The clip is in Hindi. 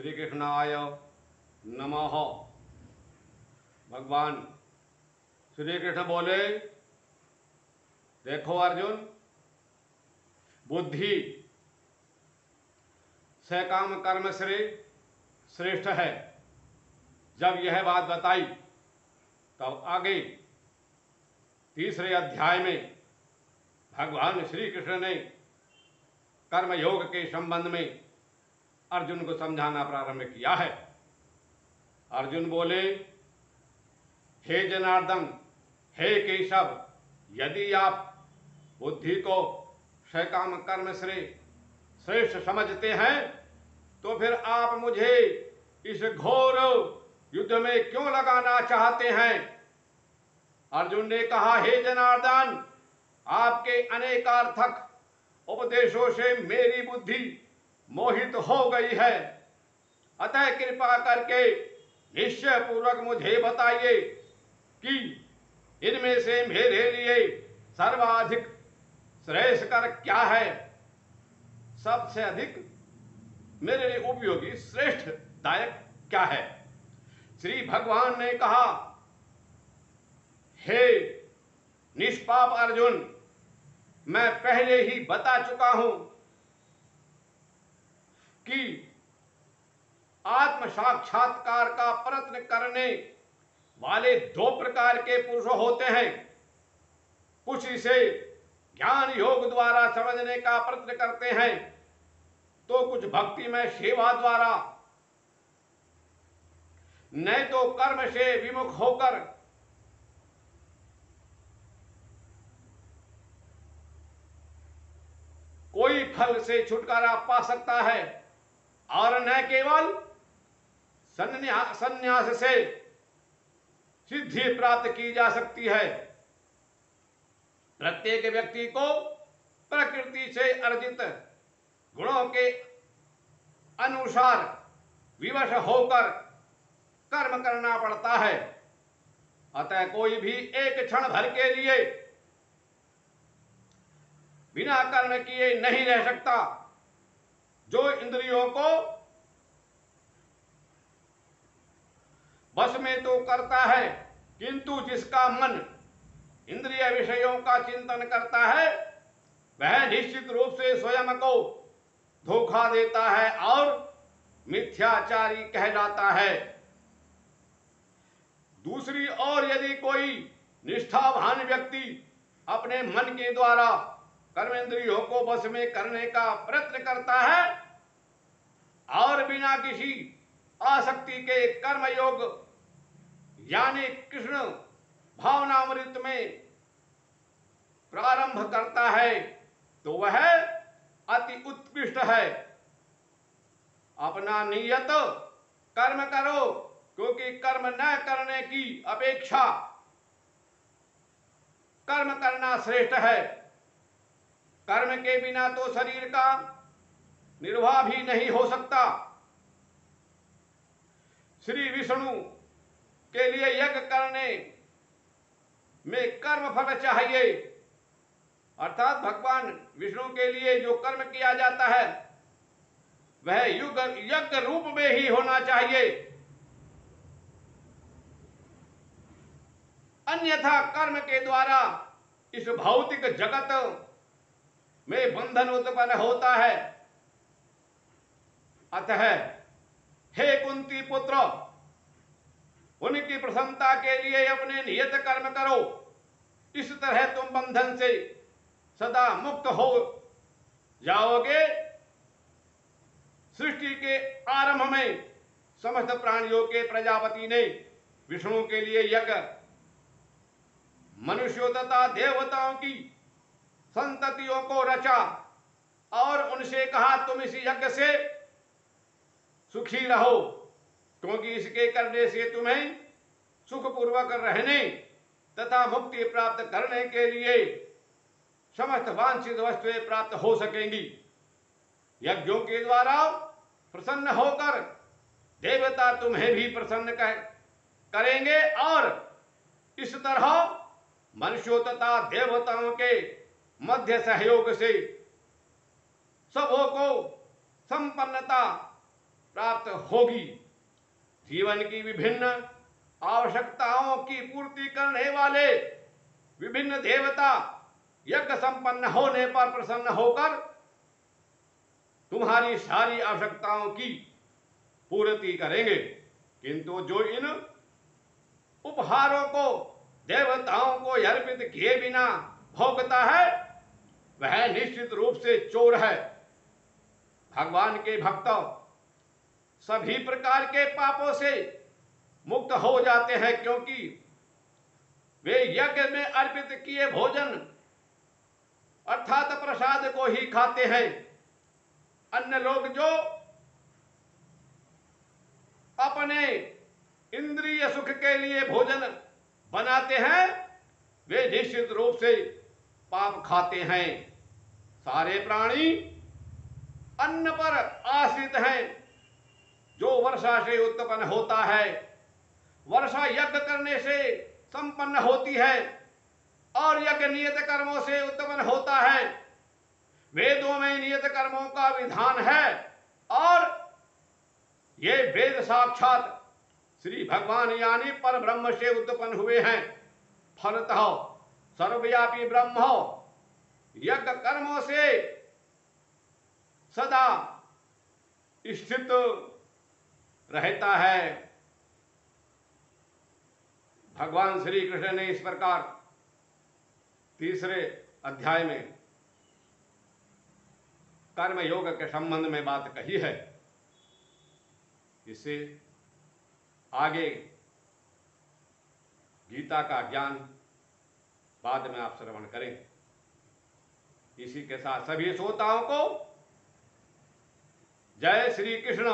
श्री कृष्णाय नमः। भगवान श्री कृष्ण बोले, देखो अर्जुन, बुद्धि सकाम कर्म से श्रेष्ठ है। जब यह बात बताई तब आगे तीसरे अध्याय में भगवान श्री कृष्ण ने कर्म योग के संबंध में अर्जुन को समझाना प्रारंभ किया है। अर्जुन बोले, हे जनार्दन, हे केशव, यदि आप बुद्धि को सकाम कर्म से श्रेष्ठ समझते हैं तो फिर आप मुझे इस घोर युद्ध में क्यों लगाना चाहते हैं? अर्जुन ने कहा, हे जनार्दन, आपके अनेकार्थक उपदेशों से मेरी बुद्धि मोहित हो गई है। अतः कृपा करके निश्चय पूर्वक मुझे बताइए कि इनमें से मेरे लिए सर्वाधिक श्रेयस्कर क्या है, सबसे अधिक मेरे लिए उपयोगी श्रेष्ठ दायक क्या है। श्री भगवान ने कहा, हे निष्पाप अर्जुन, मैं पहले ही बता चुका हूं कि आत्म साक्षात्कार का प्रयत्न करने वाले दो प्रकार के पुरुष होते हैं। कुछ इसे ज्ञान योग द्वारा समझने का प्रयत्न करते हैं तो कुछ भक्ति में सेवा द्वारा, नहीं तो कर्म से विमुख होकर कोई फल से छुटकारा पा सकता है और न केवल संन्यास से सिद्धि प्राप्त की जा सकती है। प्रत्येक व्यक्ति को प्रकृति से अर्जित गुणों के अनुसार विवश होकर कर्म करना पड़ता है। अतः कोई भी एक क्षण भर के लिए बिना कर्म किए नहीं रह सकता। जो इंद्रियों को बस में तो करता है, किंतु जिसका मन इंद्रिय विषयों का चिंतन करता है वह निश्चित रूप से स्वयं को धोखा देता है और मिथ्याचारी कहलाता है। दूसरी ओर यदि कोई निष्ठावान व्यक्ति अपने मन के द्वारा कर्मेंद्रियों को बस में करने का प्रयत्न करता है और बिना किसी आसक्ति के कर्मयोग यानी कृष्ण भावनामृत में प्रारंभ करता है तो वह अति उत्कृष्ट है। अपना नियत कर्म करो, क्योंकि कर्म न करने की अपेक्षा कर्म करना श्रेष्ठ है। कर्म के बिना तो शरीर का निर्वाह भी नहीं हो सकता। श्री विष्णु के लिए यज्ञ करने में कर्म फल चाहिए, अर्थात भगवान विष्णु के लिए जो कर्म किया जाता है वह यज्ञ रूप में ही होना चाहिए। अन्यथा कर्म के द्वारा इस भौतिक जगत में बंधन उत्पन्न होता है। अतः हे कुंती पुत्र, उनकी प्रसन्नता के लिए अपने नियत कर्म करो। इस तरह तुम बंधन से सदा मुक्त हो जाओगे। सृष्टि के आरंभ में समस्त प्राणियों के प्रजापति ने विष्णु के लिए यज्ञ मनुष्यों तथा देवताओं की संततियों को रचा और उनसे कहा, तुम इस यज्ञ से सुखी रहो, क्योंकि इसके करने से तुम्हें सुखपूर्वक रहने तथा मुक्ति प्राप्त करने के लिए समस्त वांछित वस्तुएं प्राप्त हो सकेंगी। यज्ञों के द्वारा प्रसन्न होकर देवता तुम्हें भी प्रसन्न करेंगे और इस तरह मनुष्यों तथा देवताओं के मध्य सहयोग से सबों को संपन्नता प्राप्त होगी। जीवन की विभिन्न आवश्यकताओं की पूर्ति करने वाले विभिन्न देवता यज्ञ संपन्न होने पर प्रसन्न होकर तुम्हारी सारी आवश्यकताओं की पूर्ति करेंगे। किंतु जो इन उपहारों को देवताओं को अर्पित किए बिना भोगता है वह निश्चित रूप से चोर है। भगवान के भक्त सभी प्रकार के पापों से मुक्त हो जाते हैं, क्योंकि वे यज्ञ में अर्पित किए भोजन अर्थात प्रसाद को ही खाते हैं। अन्य लोग जो अपने इंद्रिय सुख के लिए भोजन बनाते हैं वे निश्चित रूप से पाप खाते हैं। सारे प्राणी अन्न पर आश्रित हैं जो वर्षा से उत्पन्न होता है। वर्षा यज्ञ करने से संपन्न होती है और यज्ञ नियत कर्मों से उत्पन्न होता है। वेदों में नियत कर्मों का विधान है और ये वेद साक्षात श्री भगवान यानी पर ब्रह्म से उत्पन्न हुए हैं। फलतः सर्वव्यापी ब्रह्म यज्ञ कर्मों से सदा स्थित रहता है। भगवान श्री कृष्ण ने इस प्रकार तीसरे अध्याय में कर्म योग के संबंध में बात कही है। इससे आगे गीता का ज्ञान बाद में आप श्रवण करें। इसी के साथ सभी श्रोताओं को जय श्री कृष्ण।